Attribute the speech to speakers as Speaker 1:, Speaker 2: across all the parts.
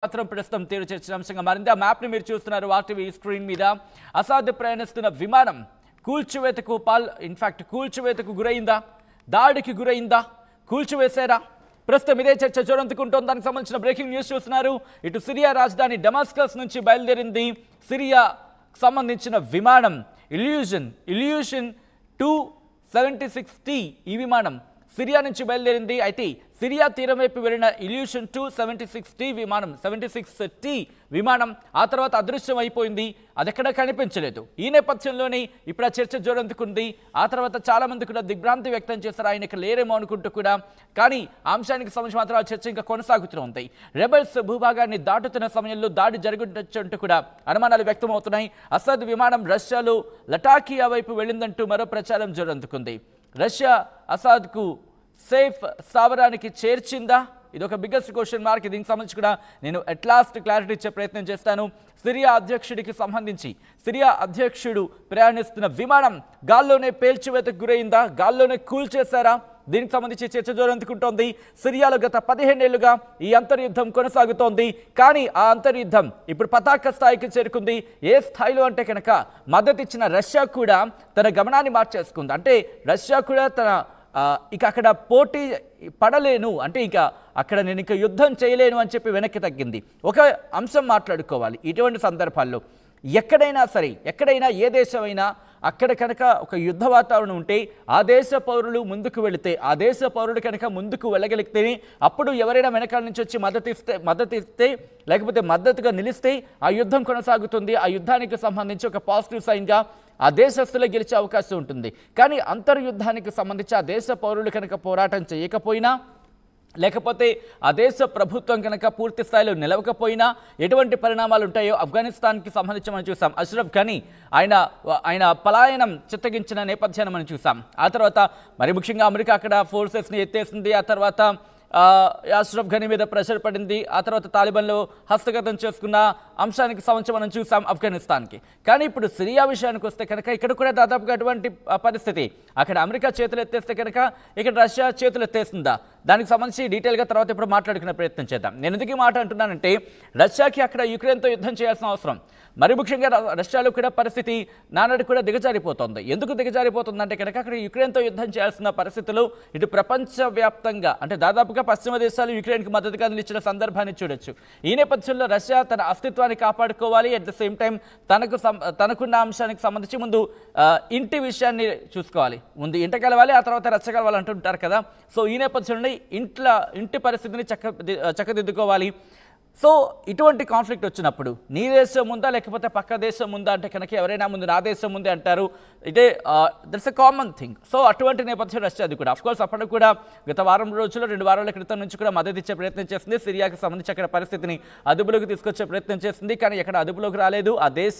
Speaker 1: మాత్రం ప్రస్తుతం తీరు చర్చనాంశంగా మారింది. ఆ మ్యాప్ ని మీరు చూస్తున్నారు ఆర్టీవీ స్క్రీన్ మీద. అసాద్ ప్రయాణిస్తున్న విమానం కూల్చివేతకు ఇన్ఫాక్ట్ కూల్చివేతకు గురైందా, దాడికి గురైందా, కూల్చివేశారా? ప్రస్తుతం ఇదే చర్చ జోరందుకుంటోంది. దానికి సంబంధించిన బ్రేకింగ్ న్యూస్ చూస్తున్నారు. ఇటు సిరియా రాజధాని డమాస్కస్ నుంచి బయలుదేరింది సిరియా సంబంధించిన విమానం ఇల్యూషన్ 276T. ఈ విమానం సిరియా నుంచి బయలుదేరింది. అయితే సిరియా తీరం వైపు వెళ్ళిన ఇల్యూషన్ 276T విమానం 76T విమానం ఆ తర్వాత అదృశ్యం అయిపోయింది. అది ఎక్కడ కనిపించలేదు. ఈ నేపథ్యంలోనే ఇప్పుడు ఆ చర్చ జోరందుకుంది. ఆ తర్వాత చాలా మంది కూడా దిగ్భ్రాంతి వ్యక్తం చేశారు, ఆయన ఇక్కడ లేరేమో అనుకుంటూ కూడా. కానీ ఆ అంశానికి సంబంధించి మాత్రం ఆ చర్చ ఇంకా కొనసాగుతూ రెబల్స్ భూభాగాన్ని దాటుతున్న సమయంలో దాడి జరుగుతుంటూ కూడా అనుమానాలు వ్యక్తమవుతున్నాయి. అసద్ విమానం రష్యాలో లటాకియా వైపు వెళ్ళిందంటూ మరో ప్రచారం జోరందుకుంది. Russia అసాద్కు safe స్థావరానికి చేర్చిందా? ఇది ఒక బిగ్గెస్ట్ క్వశ్చన్ మార్క్. దీనికి సంబంధించి కూడా నేను అట్ లాస్ట్ క్లారిటీ ఇచ్చే ప్రయత్నం చేస్తాను. సిరియా అధ్యక్షుడికి సంబంధించి సిరియా అధ్యక్షుడు ప్రయాణిస్తున్న విమానం గాల్లోనే పేల్చివేతకు గురైందా, గాల్లోనే కూల్చేశారా? దీనికి సంబంధించి చర్చ జోరందుకుంటోంది. సిరియాలో గత 15 ఏళ్లుగా ఈ అంతర్యుద్ధం కొనసాగుతోంది. కానీ ఆ అంతర్యుద్ధం ఇప్పుడు పతాక స్థాయికి చేరుకుంది. ఏ స్థాయిలో అంటే కనుక మద్దతు ఇచ్చిన రష్యా కూడా తన గమనాన్ని మార్చేసుకుంది. అంటే రష్యా కూడా ఇక అక్కడ పోటీ పడలేను, అంటే ఇక అక్కడ నేను ఇక యుద్ధం చేయలేను అని చెప్పి వెనక్కి తగ్గింది. ఒక అంశం మాట్లాడుకోవాలి. ఇటువంటి సందర్భాల్లో ఎక్కడైనా ఏ దేశమైనా అక్కడ కనుక ఒక యుద్ధ వాతావరణం ఉంటే ఆ దేశ పౌరులు ముందుకు వెళితే, ఆ దేశ పౌరులు కనుక ముందుకు వెళ్ళగలిగితేనే అప్పుడు ఎవరైనా వెనకాల నుంచి వచ్చి మద్దతు ఇస్తే లేకపోతే మద్దతుగా నిలిస్తే ఆ యుద్ధం కొనసాగుతుంది. ఆ యుద్ధానికి సంబంధించి ఒక పాజిటివ్ సైన్గా ఆ దేశస్తులే గెలిచే అవకాశం ఉంటుంది. కానీ అంతర్యుద్ధానికి సంబంధించి ఆ దేశ పౌరులు కనుక పోరాటం చేయకపోయినా, లేకపోతే ఆ దేశ ప్రభుత్వం కనుక పూర్తి స్థాయిలో నిలవకపోయినా ఎటువంటి పరిణామాలు ఉంటాయో ఆఫ్ఘనిస్తాన్కి సంబంధించి మనం చూసాం. అష్రఫ్ ఘనీ ఆయన పలాయనం చిత్తగించిన నేపథ్యాన్ని మనం చూసాం. ఆ తర్వాత మరి ముఖ్యంగా అమెరికా అక్కడ ఫోర్సెస్ని ఎత్తేసింది. ఆ తర్వాత అష్రఫ్ ఘనీ మీద ప్రెషర్ పడింది. ఆ తర్వాత తాలిబాన్లో హస్తగతం చేసుకున్న అంశానికి సంబంధించి మనం చూసాం ఆఫ్ఘనిస్తాన్కి. కానీ ఇప్పుడు సిరియా విషయానికి వస్తే కనుక ఇక్కడ కూడా దాదాపుగా అటువంటి పరిస్థితి. అక్కడ అమెరికా చేతులు ఎత్తేస్తే కనుక ఇక్కడ రష్యా చేతులు ఎత్తేస్తుందా? దానికి సంబంధించి డీటెయిల్గా తర్వాత ఇప్పుడు మాట్లాడుకునే ప్రయత్నం చేద్దాం. నేను ఎందుకు మాట అంటున్నానంటే రష్యాకి అక్కడ యుక్రెయిన్తో యుద్ధం చేయాల్సిన అవసరం, మరి ముఖ్యంగా రష్యాలో కూడా పరిస్థితి నానాడు కూడా దిగజారిపోతుంది. ఎందుకు దిగజారిపోతుందంటే కనుక అక్కడ యుక్రెయిన్తో యుద్ధం చేయాల్సిన పరిస్థితులు ఇటు ప్రపంచవ్యాప్తంగా అంటే దాదాపుగా పశ్చిమ దేశాలు యుక్రెయిన్కి మద్దతుగా నిలిచిన సందర్భాన్ని చూడొచ్చు. ఈ నేపథ్యంలో రష్యా తన అస్తిత్వాన్ని కాపాడుకోవాలి. అట్ ద సేమ్ టైం తనకున్న అంశానికి సంబంధించి ముందు ఇంటి విషయాన్ని చూసుకోవాలి. ముందు ఇంట కలవాలి, ఆ తర్వాత రచ్చగలవాలి అంటుంటారు కదా. సో ఈ నేపథ్యంలో ఇంటి పరిస్థితిని చక్కదిద్దుకోవాలి. సో ఇటువంటి కాన్ఫ్లిక్ట్ వచ్చినప్పుడు నీ దేశం ఉందా లేకపోతే పక్క దేశం ఉందా అంటే కనుక ఎవరైనా ముందు నా దేశం ఉందే అంటారు. ఇదే that's a common thing. So అటువంటి నేపథ్యం రష్యాది కూడా అఫ్కోర్స్ అప్పటికి కూడా గత వారం రోజుల్లో 2 వారాల క్రితం నుంచి కూడా మద్దతు ఇచ్చే ప్రయత్నం చేస్తుంది. సిరియాకి సంబంధించి అక్కడ పరిస్థితిని అదుపులోకి తీసుకొచ్చే ప్రయత్నం చేస్తుంది. కానీ ఎక్కడ అదుపులోకి రాలేదు. ఆ దేశ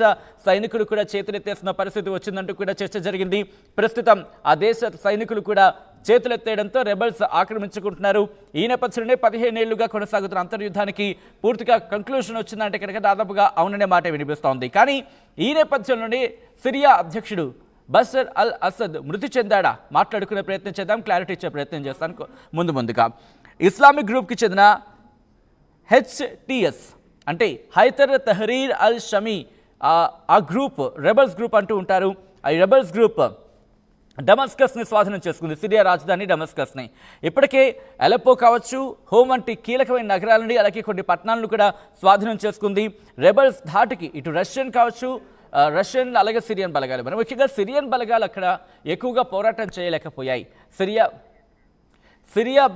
Speaker 1: సైనికులు కూడా చేతులెత్తేసిన పరిస్థితి వచ్చిందంటూ కూడా చర్చ జరిగింది. ప్రస్తుతం ఆ దేశ సైనికులు కూడా చేతులెత్తేయడంతో రెబల్స్ ఆక్రమించుకుంటున్నారు. ఈ నేపథ్యంలోనే 15 ఏళ్లుగా కొనసాగుతున్న అంతర్యుద్ధానికి పూర్తిగా కంక్లూషన్ వచ్చిందంటే కనుక దాదాపుగా అవుననే మాట వినిపిస్తోంది. కానీ ఈ నేపథ్యంలోనే సిరియా అధ్యక్షుడు బషర్ అల్ అసద్ మృతి చెందాడా? మాట్లాడుకునే ప్రయత్నం చేద్దాం, క్లారిటీ ఇచ్చే ప్రయత్నం చేస్తాను. ముందుగా ఇస్లామిక్ గ్రూప్కి చెందిన HTS అంటే హైదర్ తహరీర్ అల్ షమీ ఆ గ్రూప్ రెబల్స్ గ్రూప్ అంటూ ఉంటారు. ఆ రెబల్స్ గ్రూప్ డమస్కస్ని స్వాధీనం చేసుకుంది, సిరియా రాజధాని డమస్కస్ని. ఇప్పటికే అలెప్పో కావచ్చు, హోమ్ వంటి కీలకమైన నగరాల నుండి అలాగే కొన్ని పట్టణాలను కూడా స్వాధీనం చేసుకుంది. రెబల్స్ ధాటికి ఇటు రష్యన్ కావచ్చు, రష్యన్ అలాగే సిరియన్ బలగాలు, మరి ముఖ్యంగా సిరియన్ బలగాలు అక్కడ ఎక్కువగా పోరాటం చేయలేకపోయాయి. సిరియా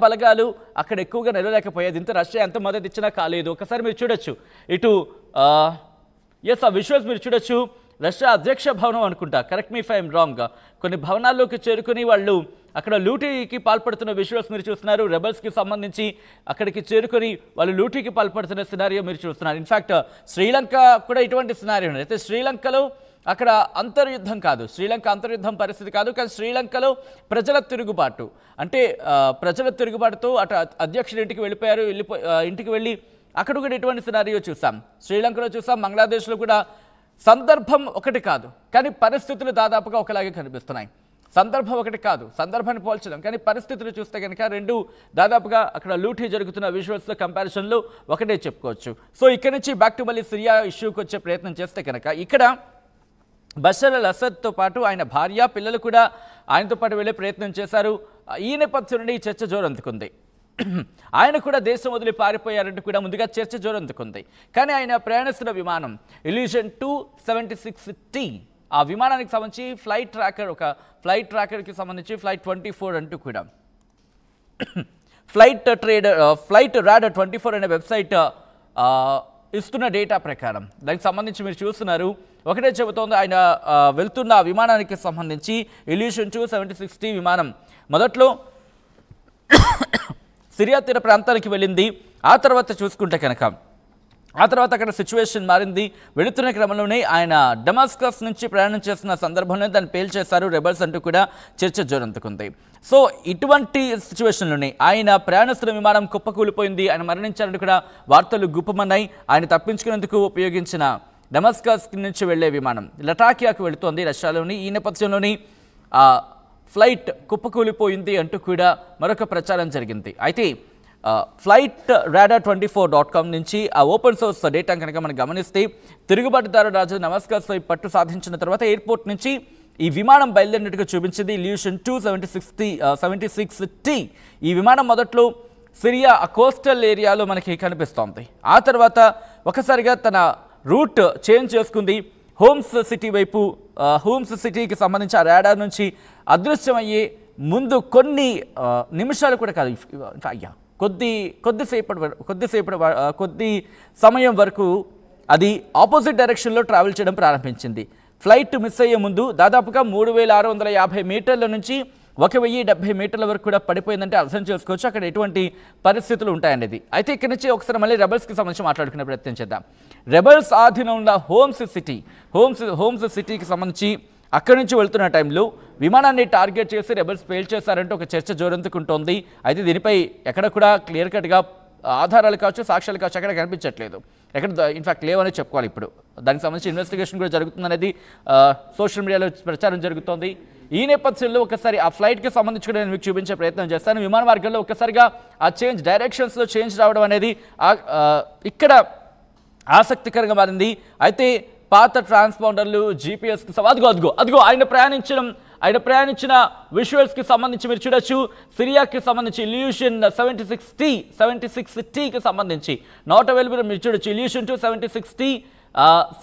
Speaker 1: బలగాలు అక్కడ ఎక్కువగా నిలవలేకపోయాయి. దీంతో రష్యా ఎంత మద్దతు ఇచ్చినా కాలేదు. ఒకసారి మీరు చూడొచ్చు, ఇటు ఆ విజువల్స్ మీరు చూడొచ్చు. రష్యా అధ్యక్ష భవనం అనుకుంటా, correct me if I'm wrong, కొన్ని భవనాల్లోకి చేరుకుని వాళ్ళు అక్కడ లూటీకి పాల్పడుతున్న విజువల్స్ మీరు చూస్తున్నారు. రెబల్స్కి సంబంధించి అక్కడికి చేరుకొని వాళ్ళు లూటీకి పాల్పడుతున్న సినారియో మీరు చూస్తున్నారు. ఇన్ఫ్యాక్ట్ శ్రీలంక కూడా ఇటువంటి సినారియో ఉంది. అయితే శ్రీలంకలో అక్కడ అంతర్యుద్ధం కాదు, శ్రీలంక అంతర్యుద్ధం పరిస్థితి కాదు, కానీ శ్రీలంకలో ప్రజల తిరుగుబాటు అంటే ప్రజల తిరుగుబాటుతో అటు అధ్యక్షుడి ఇంటికి వెళ్ళిపోయారు. ఇంటికి వెళ్ళి అక్కడ కూడా ఇటువంటి సినారియో చూసాం. శ్రీలంకలో చూసాం, బంగ్లాదేశ్లో కూడా సందర్భం ఒకటి కాదు, కానీ పరిస్థితులు దాదాపుగా ఒకలాగే కనిపిస్తున్నాయి. సందర్భం ఒకటి కాదు, సందర్భాన్ని పోల్చడం, కానీ పరిస్థితులు చూస్తే కనుక రెండు దాదాపుగా అక్కడ లూటీ జరుగుతున్న విజువల్స్లో కంపారిజన్లో ఒకటే చెప్పుకోవచ్చు. సో ఇక్కడ నుంచి బ్యాక్ టు మళ్ళీ సిరియా ఇష్యూకి వచ్చే ప్రయత్నం చేస్తే కనుక ఇక్కడ బషర్ అల్ అసద్తో పాటు ఆయన భార్య పిల్లలు కూడా ఆయనతో పాటు వెళ్ళే ప్రయత్నం చేశారు. ఈ నేపథ్యం నుండి ఈ చర్చ జోరందుకుంది. ఆయన కూడా దేశం వదిలి పారిపోయారంటూ కూడా ముందుగా చర్చ జోరందుకుంది. కానీ ఆయన ప్రయాణిస్తున్న విమానం ఇల్యూషన్ 276T, ఆ విమానానికి సంబంధించి ఫ్లైట్ ట్రాకర్కి సంబంధించి ఫ్లైట్ 24 అంటూ కూడా ఫ్లైట్ రాడర్ 24 అనే వెబ్సైట్ ఇస్తున్న డేటా ప్రకారం దానికి సంబంధించి మీరు చూస్తున్నారు. ఒకటే చెబుతోంది, ఆయన వెళ్తున్న విమానానికి సంబంధించి ఇల్యూషన్ 276T విమానం మొదట్లో సిరియా తీర ప్రాంతానికి వెళ్ళింది. ఆ తర్వాత చూసుకుంటే కనుక అక్కడ సిచ్యువేషన్ మారింది. వెళుతున్న క్రమంలోనే ఆయన డమాస్కస్ నుంచి ప్రయాణం చేస్తున్న సందర్భంలో దాన్ని పేల్చేశారు రెబల్స్ అంటూ కూడా చర్చ జోరందుకుంది. సో ఇటువంటి సిచ్యువేషన్లోనే ఆయన ప్రయాణిస్తున్న విమానం కుప్పకూలిపోయింది, ఆయన మరణించారంటూ కూడా వార్తలు గుప్పమన్నాయి. ఆయన తప్పించుకునేందుకు ఉపయోగించిన డమాస్కస్ నుంచి వెళ్లే విమానం లటాకియాకు వెళుతోంది రష్యాలోని. ఈ నేపథ్యంలోని ఫ్లైట్ కుప్పకూలిపోయింది అంటూ కూడా మరొక ప్రచారం జరిగింది. అయితే ఫ్లైట్ radar24.com నుంచి ఆ ఓపెన్ సోర్స్ డేటా కనుక మనం గమనిస్తే తిరుగుబాటుదారు రాజు డమాస్కస్ వైపు పట్టు సాధించిన తర్వాత ఎయిర్పోర్ట్ నుంచి ఈ విమానం బయలుదేరినట్టుగా చూపించింది ఇల్యూషన్ 276T. ఈ విమానం మొదట్లో సిరియా కోస్టల్ ఏరియాలో మనకి కనిపిస్తోంది. ఆ తర్వాత ఒకసారిగా తన రూట్ చేంజ్ చేసుకుంది. హోమ్స్ సిటీ వైపు, హోమ్స్ సిటీకి సంబంధించి ఆ రాడార్ నుంచి అదృశ్యమయ్యే ముందు కొన్ని నిమిషాలు కూడా కాదు, కొద్ది సమయం వరకు అది ఆపోజిట్ డైరెక్షన్లో ట్రావెల్ చేయడం ప్రారంభించింది. ఫ్లైట్ మిస్ అయ్యే ముందు దాదాపుగా 3650 మీటర్ల నుంచి 1070 మీటర్ల వరకు కూడా పడిపోయిందంటే అర్థం చేసుకోవచ్చు అక్కడ ఎటువంటి పరిస్థితులు ఉంటాయనేది. అయితే ఇక్కడి నుంచి ఒకసారి మళ్ళీ రెబల్స్కి సంబంధించి మాట్లాడుకునే ప్రయత్నం చేద్దాం. రెబల్స్ ఆధీనంలో ఉన్న హోమ్స్ సిటీకి సంబంధించి అక్కడి నుంచి వెళ్తున్న టైంలో విమానాన్ని టార్గెట్ చేసి రెబల్స్ పేల్చేశారంటూ ఒక చర్చ జోరందుకుంటోంది. అయితే దీనిపై ఎక్కడ కూడా క్లియర్ కట్గా ఆధారాలు కావచ్చు, సాక్ష్యాలు కావచ్చు ఎక్కడ కనిపించట్లేదు, ఎక్కడ ఇన్ఫాక్ట్ లేవని చెప్పుకోవాలి. ఇప్పుడు దానికి సంబంధించి ఇన్వెస్టిగేషన్ కూడా జరుగుతుందనేది సోషల్ మీడియాలో ప్రచారం జరుగుతోంది. ఈ నేపథ్యంలో ఒకసారి ఆ ఫ్లైట్కి సంబంధించి కూడా నేను మీకు చూపించే ప్రయత్నం చేస్తాను. విమాన మార్గంలో ఒక్కసారిగా ఆ డైరెక్షన్స్లో చేంజ్ రావడం అనేది ఇక్కడ ఆసక్తికరంగా మారింది. అయితే పాత ట్రాన్స్పాండర్లు జీపీఎస్కి అదిగో ఆయన ప్రయాణించిన విజువల్స్కి సంబంధించి మీరు చూడొచ్చు. సిరియాకి సంబంధించి ఇల్యూషన్ 76Tకి సంబంధించి నాట్ అవైలబుల్ మీరు చూడొచ్చు. ఇల్యూషన్ 276T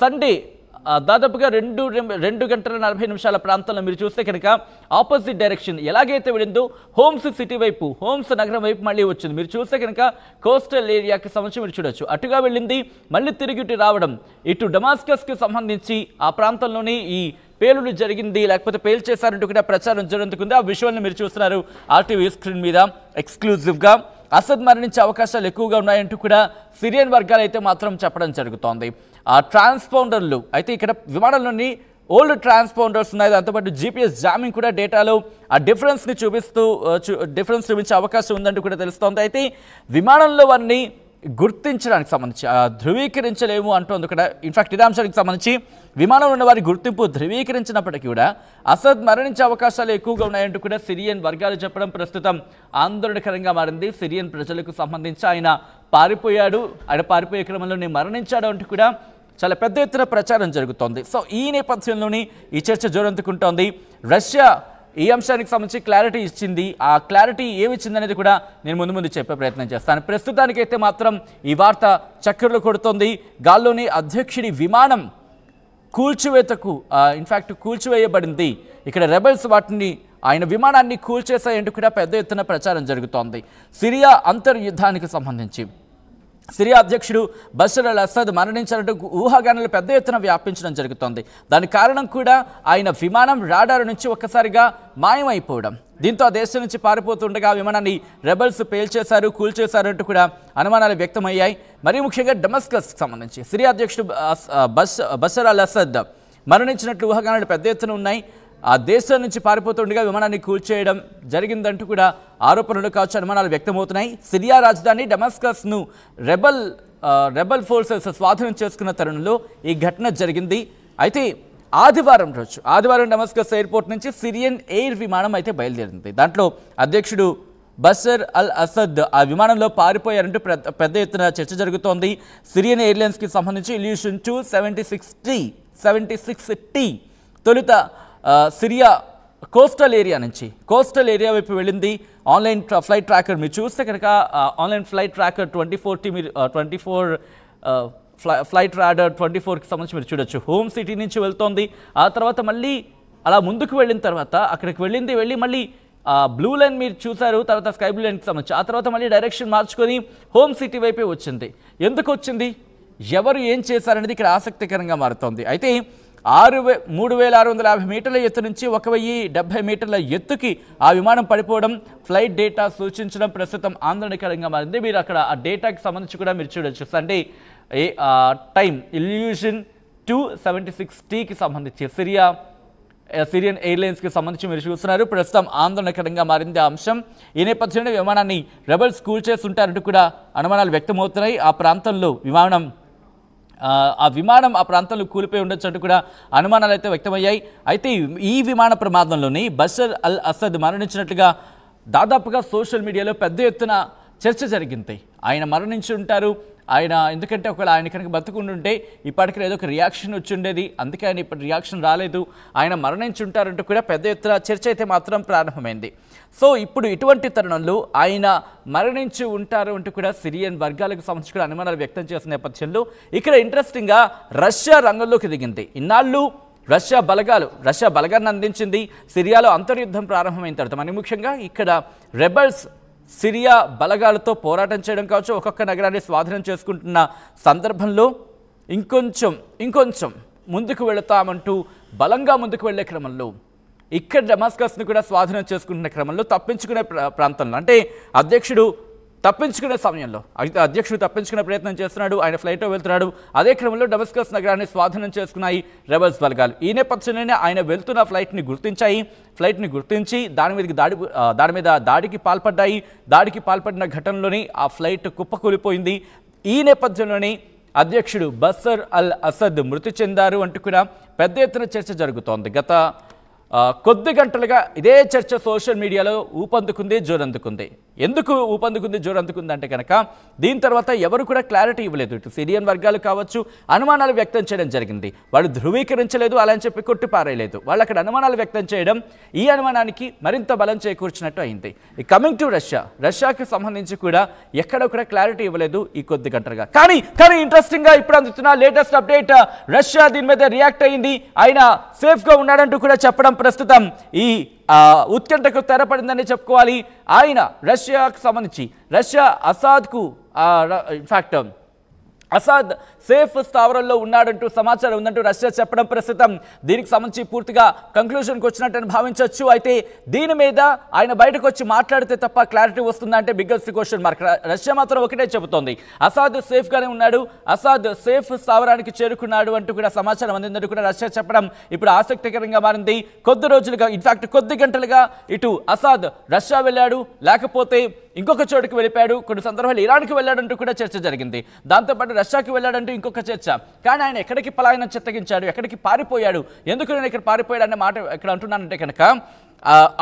Speaker 1: సండే దాదాపుగా 2 గంటల 40 నిమిషాల ప్రాంతంలో మీరు చూస్తే కనుక ఆపోజిట్ డైరెక్షన్ ఎలాగైతే వెళ్ళిందో హోమ్స్ సిటీ వైపు, హోమ్స్ నగరం వైపు మళ్ళీ వచ్చింది. మీరు చూస్తే కనుక కోస్టల్ ఏరియాకి సంబంధించి మీరు చూడొచ్చు అటుగా వెళ్ళింది, మళ్ళీ తిరిగి రావడం ఇటు డమాస్కస్కి సంబంధించి ఆ ప్రాంతంలోనే ఈ పేలుడు జరిగింది, లేకపోతే పేల్చేశారంటూ కూడా ప్రచారం జరుగుతుంది. ఆ విజువల్ని మీరు చూస్తున్నారు ఆర్టీవీ స్క్రీన్ మీద ఎక్స్క్లూజివ్గా. అసద్ మరణించే అవకాశాలు ఎక్కువగా ఉన్నాయంటూ కూడా సిరియన్ వర్గాలు అయితే మాత్రం చెప్పడం జరుగుతోంది. ఆ ట్రాన్స్పాండర్లు అయితే ఇక్కడ విమానంలోని ఓల్డ్ ట్రాన్స్పాండర్స్ ఉన్నాయి, దాంతోపాటు జీపీఎస్ జామింగ్ కూడా డేటాలో ఆ డిఫరెన్స్ చూపించే అవకాశం ఉందంటూ కూడా తెలుస్తోంది. అయితే విమానంలో వారిని గుర్తించడానికి సంబంధించి ధృవీకరించలేము అంటోంది కూడా. ఇన్ఫాక్ట్ ఇదే అంశానికి సంబంధించి విమానంలో ఉన్న వారి గుర్తింపు ధృవీకరించినప్పటికీ కూడా అసద్ మరణించే అవకాశాలు ఎక్కువగా ఉన్నాయంటూ కూడా సిరియన్ వర్గాలు చెప్పడం ప్రస్తుతం ఆందోళనకరంగా మారింది. సిరియన్ ప్రజలకు సంబంధించి ఆయన పారిపోయే క్రమంలో మరణించాడు అంటూ కూడా చాలా పెద్ద ఎత్తున ప్రచారం జరుగుతోంది. సో ఈ నేపథ్యంలోని ఈ చర్చ జోరందుకుంటోంది. రష్యా ఈ అంశానికి సంబంధించి క్లారిటీ ఇచ్చింది. ఆ క్లారిటీ ఏమిచ్చింది అనేది కూడా నేను ముందు చెప్పే ప్రయత్నం చేస్తాను. ప్రస్తుతానికైతే మాత్రం ఈ వార్త చక్కర్లు కొడుతోంది. గాల్లోని అధ్యక్షుడి విమానం కూల్చివేయబడింది. ఇక్కడ రెబెల్స్ ఆయన విమానాన్ని కూల్చేశాయంటూ కూడా పెద్ద ఎత్తున ప్రచారం జరుగుతోంది. సిరియా అంతర్యుద్ధానికి సంబంధించి సిరియా అధ్యక్షుడు బషర్ అల్ అసద్ మరణించారంటూ ఊహాగానాలు పెద్ద ఎత్తున వ్యాపించడం జరుగుతోంది. దానికి కారణం కూడా ఆయన విమానం రాడార్ నుంచి ఒక్కసారిగా మాయమైపోవడం. దీంతో ఆ దేశం నుంచి పారిపోతుండగా ఆ విమానాన్ని రెబల్స్ పేల్చేశారు, కూల్చేశారంటూ కూడా అనుమానాలు వ్యక్తమయ్యాయి. మరీ ముఖ్యంగా డమాస్కస్కి సంబంధించి సిరియా అధ్యక్షుడు బషర్ అల్ అసద్ మరణించినట్లు ఊహాగానాలు పెద్ద ఎత్తున ఉన్నాయి. ఆ దేశం నుంచి పారిపోతుండగా విమానాన్ని కూల్చేయడం జరిగిందంటూ కూడా ఆరోపణలు కావచ్చు, అనుమానాలు వ్యక్తమవుతున్నాయి. సిరియా రాజధాని డమాస్కస్ను రెబల్ ఫోర్సెస్ స్వాధీనం చేసుకున్న తరుణంలో ఈ ఘటన జరిగింది. అయితే ఆదివారం డమస్కస్ ఎయిర్పోర్ట్ నుంచి సిరియన్ ఎయిర్ విమానం అయితే బయలుదేరింది. దాంట్లో అధ్యక్షుడు బషర్ అల్ అసద్ ఆ విమానంలో పారిపోయారంటూ పెద్ద ఎత్తున చర్చ జరుగుతోంది. సిరియన్ ఎయిర్లైన్స్కి సంబంధించి ఇల్యూషన్ 276T తొలుత సిరియా కోస్టల్ ఏరియా వైపు వెళ్ళింది. ఆన్లైన్ ఫ్లైట్ ట్రాకర్ మీరు చూస్తే కనుక ఆన్లైన్ ఫ్లైట్ ట్రాకర్ 24T మీరు 24 ఫ్లైట్ రాడర్ 24కి సంబంధించి మీరు చూడొచ్చు. హోమ్ సిటీ నుంచి వెళ్తోంది. ఆ తర్వాత మళ్ళీ అలా ముందుకు వెళ్ళిన తర్వాత అక్కడికి వెళ్ళి మళ్ళీ బ్లూ లైన్ మీరు చూసారు, తర్వాత స్కై బ్లూ లైన్కి సంబంధించి ఆ తర్వాత మళ్ళీ డైరెక్షన్ మార్చుకొని హోమ్ సిటీ వైపే వచ్చింది. ఎందుకు వచ్చింది, ఎవరు ఏం చేశారనేది ఇక్కడ ఆసక్తికరంగా మారుతోంది. అయితే 3650 మీటర్ల ఎత్తు నుంచి 1070 మీటర్ల ఎత్తుకి ఆ విమానం పడిపోవడం ఫ్లైట్ డేటా సూచించడం ప్రస్తుతం ఆందోళనకరంగా మారింది. మీరు అక్కడ ఆ డేటాకి సంబంధించి కూడా మీరు చూడొచ్చు. సండే టైం ఇల్యూషన్ 276Tకి సంబంధించి సిరియన్ ఎయిర్లైన్స్కి సంబంధించి మీరు చూస్తున్నారు. ప్రస్తుతం ఆందోళనకరంగా మారింది ఆ అంశం. ఈ నేపథ్యంలో విమానాన్ని రెబల్స్ కూల్చేసి ఉంటారంటూ కూడా అనుమానాలు వ్యక్తమవుతున్నాయి. ఆ ప్రాంతంలో ఆ ప్రాంతంలో కూలిపోయి ఉండొచ్చు అంటూ కూడా అనుమానాలు అయితే వ్యక్తమయ్యాయి. అయితే ఈ విమాన ప్రమాదంలోని బషర్ అల్ అసద్ మరణించినట్లుగా దాదాపుగా సోషల్ మీడియాలో పెద్ద ఎత్తున చర్చ జరిగింది. ఆయన మరణించి ఉంటారు, ఎందుకంటే ఒకవేళ ఆయన కనుక బతుకుంటుంటే ఇప్పటికీ ఏదో ఒక రియాక్షన్ వచ్చి ఉండేది, అందుకే ఆయన ఇప్పుడు రియాక్షన్ రాలేదు, ఆయన మరణించి ఉంటారంటూ కూడా పెద్ద ఎత్తున చర్చ అయితే మాత్రం ప్రారంభమైంది. సో ఇప్పుడు ఇటువంటి తరుణంలో ఆయన మరణించి ఉంటారు అంటూ కూడా సిరియన్ వర్గాలకు సంబంధించి కూడా అనుమానాలు వ్యక్తం చేసిన నేపథ్యంలో ఇక్కడ ఇంట్రెస్టింగ్గా రష్యా రంగంలోకి దిగింది. ఇన్నాళ్ళు రష్యా బలగాన్ని అందించింది. సిరియాలో అంతర్యుద్ధం ప్రారంభమైన తర్వాత మరి ముఖ్యంగా ఇక్కడ రెబల్స్ సిరియా బలగాలతో పోరాటం చేయడం కావచ్చు, ఒక్కొక్క నగరాన్ని స్వాధీనం చేసుకుంటున్న సందర్భంలో ఇంకొంచెం ముందుకు వెళతామంటూ బలంగా ముందుకు వెళ్లే క్రమంలో ఇక్కడ డమాస్కస్ను కూడా స్వాధీనం చేసుకుంటున్న క్రమంలో తప్పించుకునే ప్రాంతంలో అంటే అధ్యక్షుడు తప్పించుకునే సమయంలో అధ్యక్షుడు తప్పించుకునే ప్రయత్నం చేస్తున్నాడు, ఆయన ఫ్లైట్లో వెళ్తున్నాడు. అదే క్రమంలో డమస్కస్ నగరాన్ని స్వాధీనం చేసుకున్నాయి రెబల్స్ బలగాలు. ఈ నేపథ్యంలోనే ఆయన వెళ్తున్న ఫ్లైట్ని గుర్తించి దాని మీద దాడికి పాల్పడ్డాయి. దాడికి పాల్పడిన ఘటనలోని ఆ ఫ్లైట్ కుప్పకూలిపోయింది. ఈ నేపథ్యంలోనే అధ్యక్షుడు బషర్ అల్ అసద్ మృతి చెందారు అంటూ కూడా పెద్ద ఎత్తున చర్చ జరుగుతోంది. గత కొద్ది గంటలుగా ఇదే చర్చ సోషల్ మీడియాలో జోరందుకుంది. ఎందుకు జోరందుకుంది అంటే కనుక దీని తర్వాత ఎవరు కూడా క్లారిటీ ఇవ్వలేదు. ఇటు సిరియన్ వర్గాలు కావచ్చు అనుమానాలు వ్యక్తం చేయడం జరిగింది. వాళ్ళు ధృవీకరించలేదు, అలా అని చెప్పి కొట్టి పారేయలేదు. వాళ్ళు అక్కడ అనుమానాలు వ్యక్తం చేయడం ఈ అనుమానానికి మరింత బలం చేకూర్చినట్టు అయింది. ఈ కమింగ్ టు రష్యాకి సంబంధించి కూడా ఎక్కడ కూడా క్లారిటీ ఇవ్వలేదు ఈ కొద్ది గంటలుగా. కానీ ఇంట్రెస్టింగ్ గా ఇప్పుడు అందుతున్న లేటెస్ట్ అప్డేట్, రష్యా దీని మీద రియాక్ట్ అయింది. ఆయన సేఫ్ గా ఉన్నాడంటూ కూడా చెప్పడం ప్రస్తుతం ఈ ఉత్కంఠకు తెరపడిందని చెప్పుకోవాలి. ఆయన రష్యాకు సంబంధించి అసాద్కు ఇన్ఫాక్ట్ అసాద్ సేఫ్ స్థావరంలో ఉన్నాడంటూ సమాచారం ఉందంటూ రష్యా చెప్పడం ప్రస్తుతం దీనికి సంబంధించి పూర్తిగా కంక్లూజన్కి వచ్చినట్టు భావించవచ్చు. అయితే దీని మీద ఆయన బయటకు వచ్చి మాట్లాడితే తప్ప క్లారిటీ వస్తుందా అంటే బిగ్గెస్ట్ క్వశ్చన్ మార్క్. రష్యా మాత్రం ఒకటే చెబుతోంది, అసాద్ సేఫ్గానే ఉన్నాడు, అసాద్ సేఫ్ స్థావరానికి చేరుకున్నాడు అంటూ కూడా సమాచారం అందిందంటూ కూడా రష్యా చెప్పడం ఇప్పుడు ఆసక్తికరంగా మారింది. కొద్ది రోజులుగా ఇన్ఫాక్ట్ కొద్ది గంటలుగా ఇటు అసాద్ రష్యా వెళ్ళాడు, లేకపోతే ఇంకొక చోటుకి వెళ్ళిపోయాడు, కొన్ని సందర్భాలు ఇరాన్కి వెళ్ళాడంటూ కూడా చర్చ జరిగింది. దాంతోపాటు రష్యాకి వెళ్ళాడంటూ ఇంకొక చర్చ. కానీ ఆయన ఎక్కడికి పలాయనం చిత్తగించాడు, ఎక్కడికి పారిపోయాడు, ఎందుకు నేను ఇక్కడ పారిపోయాడు అనే మాట ఇక్కడ అంటున్నానంటే కనుక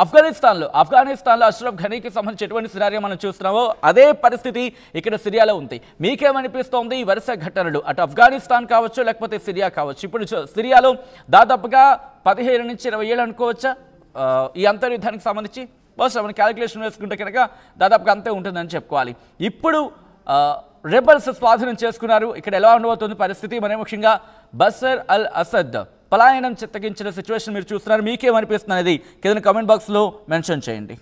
Speaker 1: ఆఫ్ఘనిస్తాన్లో అష్రఫ్ ఘనీకి సంబంధించి ఎటువంటి సినారియో మనం చూస్తున్నామో అదే పరిస్థితి ఇక్కడ సిరియాలో ఉంది. మీకేమనిపిస్తోంది ఈ వరుస ఘటనలు అటు ఆఫ్ఘనిస్తాన్ కావచ్చు లేకపోతే సిరియా కావచ్చు? ఇప్పుడు సిరియాలో దాదాపుగా 15 నుంచి 20 ఏళ్ళు అనుకోవచ్చా ఈ అంతర్యుద్ధానికి సంబంధించి? బహుశా మనం క్యాలిక్యులేషన్ వేసుకుంటే కనుక దాదాపుగా అంతే ఉంటుందని చెప్పుకోవాలి. ఇప్పుడు రెబల్స్ స్వాధీనం చేసుకున్నారు. ఇక్కడ ఎలా ఉండబోతుంది పరిస్థితి? మరి ముఖ్యంగా బషర్ అల్ అసద్ పలాయనం చిత్తగించిన సిచ్యువేషన్ మీరు చూస్తున్నారు. మీకేమనిపిస్తుంది అనేది కింద కామెంట్ బాక్స్లో మెన్షన్ చేయండి.